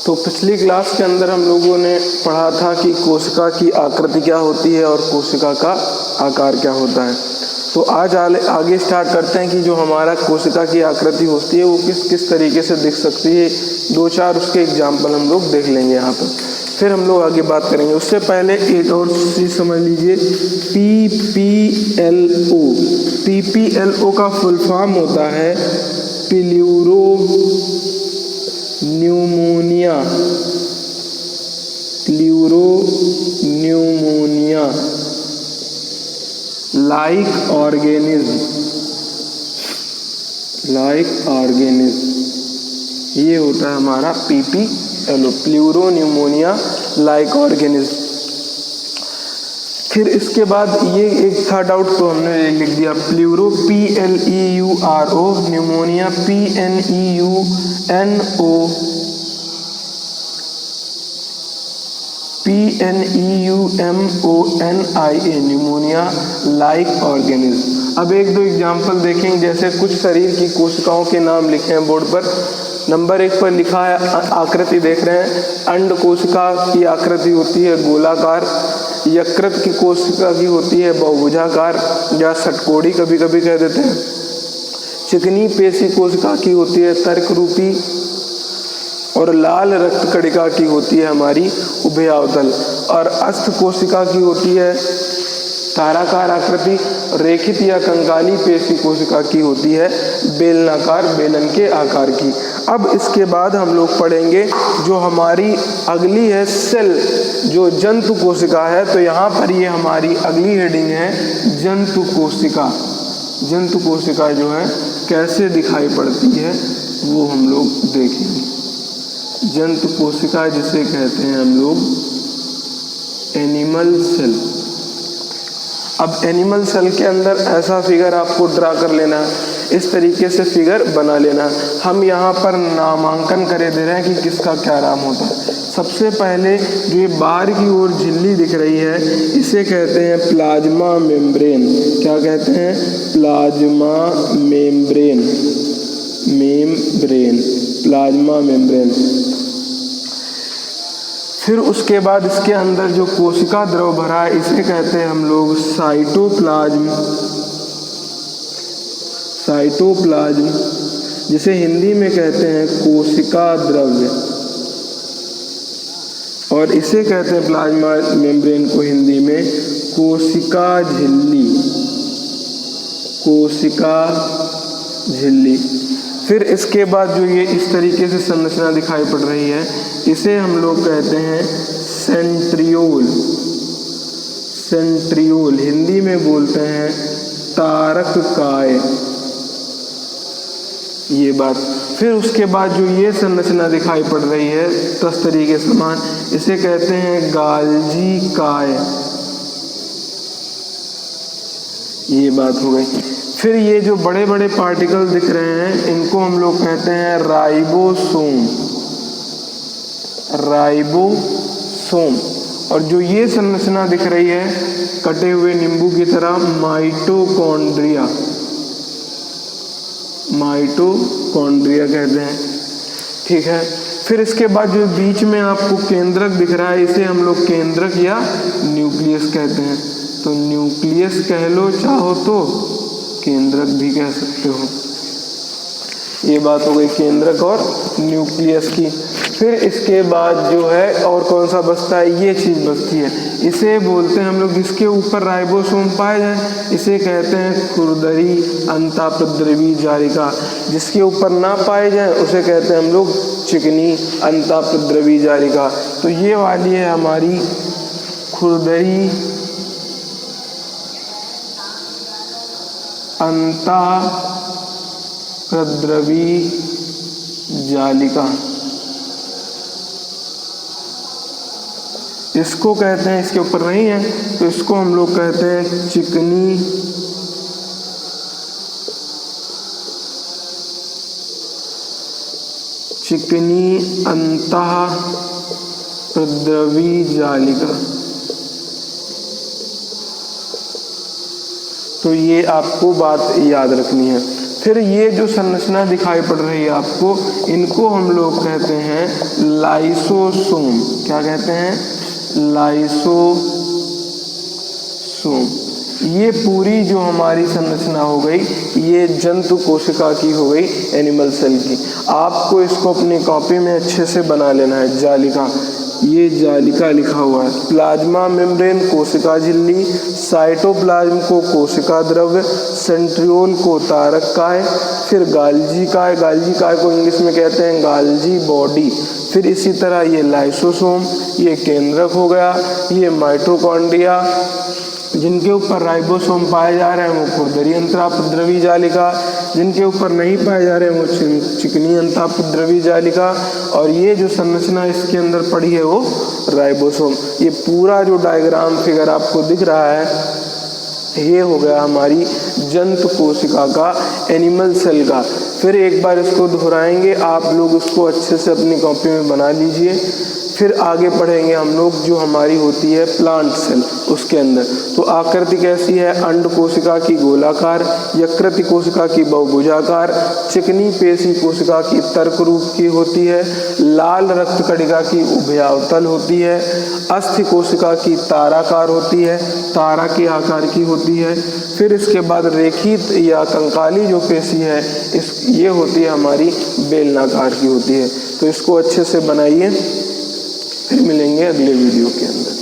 तो पिछली क्लास के अंदर हम लोगों ने पढ़ा था कि कोशिका की आकृति क्या होती है और कोशिका का आकार क्या होता है। तो आज आगे स्टार्ट करते हैं कि जो हमारा कोशिका की आकृति होती है वो किस किस तरीके से दिख सकती है। 2-4 उसके एग्जाम्पल हम लोग देख लेंगे यहाँ पर, फिर हम लोग आगे बात करेंगे। उससे पहले एक और चीज़ समझ लीजिए, PPLO। PPLO का फुल फॉर्म होता है प्लूरो न्यूमोनिया। लाइक ऑर्गेनिज्म, ये होता है हमारा PPLO, pleuro pneumonia like organism. फिर इसके बाद ये एक था डाउट तो हमने लिख दिया, pleuro PLEURO, pneumonia PNEUMONIA, pneumonia like organism. अब 1-2 एग्जाम्पल देखेंगे। जैसे कुछ शरीर की कोशिकाओं के नाम लिखे हैं बोर्ड पर। नंबर 1 पर लिखा है, आकृति देख रहे हैं, अंड कोशिका की आकृति होती है गोलाकार, यकृत की कोशिका की होती है बहुभुजाकार या षटकोणी कभी कभी कह देते हैं, चिकनी पेशी कोशिका की होती है तर्क रूपी, और लाल रक्त कणिका की होती है हमारी उभयावतल, और अस्थ कोशिका की होती है ताराकार आकृति, रेखित या कंकाली पेशी कोशिका की होती है बेलनाकार, बेलन के आकार की। अब इसके बाद हम लोग पढ़ेंगे जो हमारी अगली है सेल, जो जंतु कोशिका है। तो यहाँ पर ये हमारी अगली हेडिंग है जंतु कोशिका। जंतु कोशिका जो है कैसे दिखाई पड़ती है वो हम लोग देखेंगे। जंतु कोशिका जिसे कहते हैं हम लोग एनिमल सेल। अब एनिमल सेल के अंदर ऐसा फिगर आपको ड्रा कर लेना है, इस तरीके से फिगर बना लेना। हम यहाँ पर नामांकन करे दे रहे हैं कि किसका क्या नाम होता है। सबसे पहले जो ये बाहर की ओर झिल्ली दिख रही है इसे कहते हैं प्लाज्मा मेम्ब्रेन। क्या कहते हैं? Plasma membrane, plasma membrane. फिर उसके बाद इसके अंदर जो कोशिका द्रव भरा है इसे कहते हैं हम लोग साइटोप्लाज्म, जिसे हिंदी में कहते हैं कोशिका द्रव्य, और इसे कहते हैं प्लाज्मा मेम्ब्रेन को हिंदी में कोशिका झिल्ली। फिर इसके बाद जो ये इस तरीके से संरचना दिखाई पड़ रही है इसे हम लोग कहते हैं सेंट्रियोल, हिंदी में बोलते हैं तारककाय, ये बात। फिर उसके बाद जो ये संरचना दिखाई पड़ रही है तस्तरी के समान इसे कहते हैं गाल्जी काय, ये बात हो गई। फिर ये जो बड़े बड़े पार्टिकल दिख रहे हैं इनको हम लोग कहते हैं राइबोसोम, और जो ये संरचना दिख रही है कटे हुए नींबू की तरह माइटोकॉन्ड्रिया कहते हैं, ठीक है। फिर इसके बाद जो बीच में आपको केंद्रक दिख रहा है इसे हम लोग केंद्रक या न्यूक्लियस कहते हैं। तो न्यूक्लियस कह लो, चाहो तो केंद्रक भी कह सकते हो। ये बात हो गई केंद्रक और न्यूक्लियस की। फिर इसके बाद जो है और कौन सा बचता है, ये चीज़ बचती है, इसे बोलते हैं हम लोग, जिसके ऊपर राइबोसोम पाए जाए इसे कहते हैं खुरदरी अंतःप्रद्रवी जालिका, जिसके ऊपर ना पाए जाए उसे कहते हैं हम लोग चिकनी अंतःप्रद्रवी जालिका। तो ये वाली है हमारी खुरदरी अंतःप्रद्रवी जालिका, इसको कहते हैं, इसके ऊपर नहीं है तो इसको हम लोग कहते हैं चिकनी अंतःप्रद्रवी जालिका। तो ये आपको बात याद रखनी है। फिर ये जो संरचना दिखाई पड़ रही है आपको, इनको हम लोग कहते हैं लाइसोसोम। क्या कहते हैं? लाइसोसोम। ये पूरी जो हमारी संरचना हो गई, ये जंतु कोशिका की हो गई, एनिमल सेल की। आपको इसको अपनी कॉपी में अच्छे से बना लेना है। जालिका, ये जालिका लिखा हुआ है। प्लाज्मा मेम्ब्रेन कोशिका झिल्ली, साइटोप्लाज्म को कोशिका द्रव्य, सेंट्रियोल को तारक काय, फिर गाल्जी काय, गाल्जी काय को इंग्लिश में कहते हैं गाल्जी बॉडी। फिर इसी तरह ये लाइसोसोम, ये केंद्रक हो गया, ये माइटोकॉन्ड्रिया जिनके ऊपर राइबोसोम पाए जा रहे हैं वो खुरदरी अंतरापद्रवी जालिका, जिनके ऊपर नहीं पाए जा रहे हैं वो चिकनी अंतरापद्रवी जालिका, और ये जो संरचना इसके अंदर पड़ी है वो राइबोसोम। ये पूरा जो डायग्राम फिगर आपको दिख रहा है, ये हो गया हमारी जंतु कोशिका का, एनिमल सेल का। फिर एक बार इसको दोहराएंगे, आप लोग इसको अच्छे से अपनी कॉपी में बना लीजिए। फिर आगे पढ़ेंगे हम लोग जो हमारी होती है प्लांट सेल, उसके अंदर तो आकृति कैसी है? अंड कोशिका की गोलाकार, यकृत कोशिका की बहुभुजाकार, चिकनी पेशी कोशिका की तर्क रूप की होती है, लाल रक्त कणिका की उभयावतल होती है, अस्थि कोशिका की ताराकार होती है, तारा के आकार की होती है। फिर इसके बाद रेखित या कंकाली जो पेशी है ये होती है हमारी बेलनाकार की होती है। तो इसको अच्छे से बनाइए, फिर मिलेंगे अगले वीडियो के अंदर।